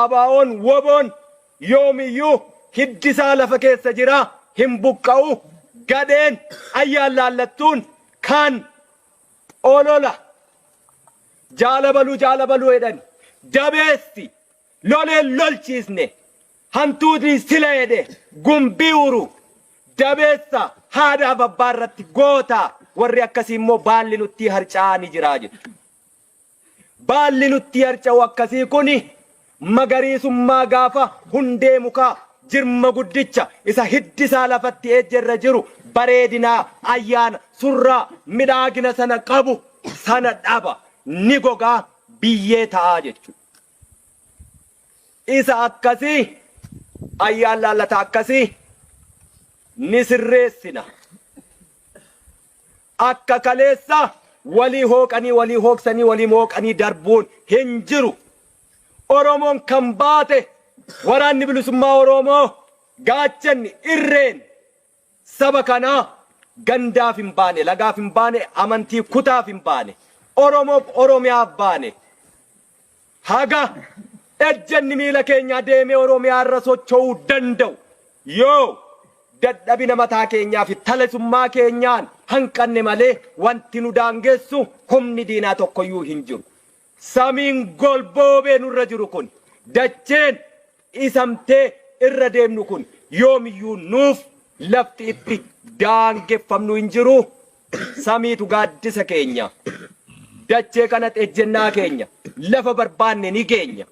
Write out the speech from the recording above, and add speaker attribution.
Speaker 1: Abaa'oon woboon yoomiyyuu hiddisaa lafa keessa jira hin buqqa'u. Gadeen ayyaan laallattuun kan olola jaalabaluu jedhan dabeessi loleen lolchiisne hantuutii sila jedhe gumbii uru dabeessa haadhaaf abbaa irratti gootaa warri akkasii immoo baalli nutti harca'anii jiraa jedhu. Baalli nutti harca'u akkasii kuni magariisummaa gaafa hundee mukaa jirma guddicha isa hiddisaa lafatti ejjerra jiru bareedinaa ayyaana surraa midhaagina sana qabu sana dhaba ni gogaa biyyee ta'aa jechuudha. Isa akkasii ayyaan laallata akkasii ni sirreessina. Akka kaleessa walii hooqanii walii hooqsanii walii mooqanii darbuun hin jiru. Oromoon kan baate waraanni bilisummaa Oromoo gaachanni irreen saba kanaa gandaaf hin baane lagaaf hin baane amantii kutaaf hin baane Oromoof Oromiyaaf baane haga ejjanni miila keenya deemee Oromiyaa irra socho'uu danda'u yoo dadhabina mataa keenyaa fi talesummaa keenyaan hanqanne malee wanti nu daangessu humni diinaa tokkoyyuu hin jiru. Samiin golboobee nurra jiru kun dacheen isamtee irra deemnu kun yoomiyyuu nuuf lafti itti daangeffamnu hin jiru. Samiitu gaaddisa keenya dachee kanatti ejjennaa keenya lafa barbaanne ni geenya.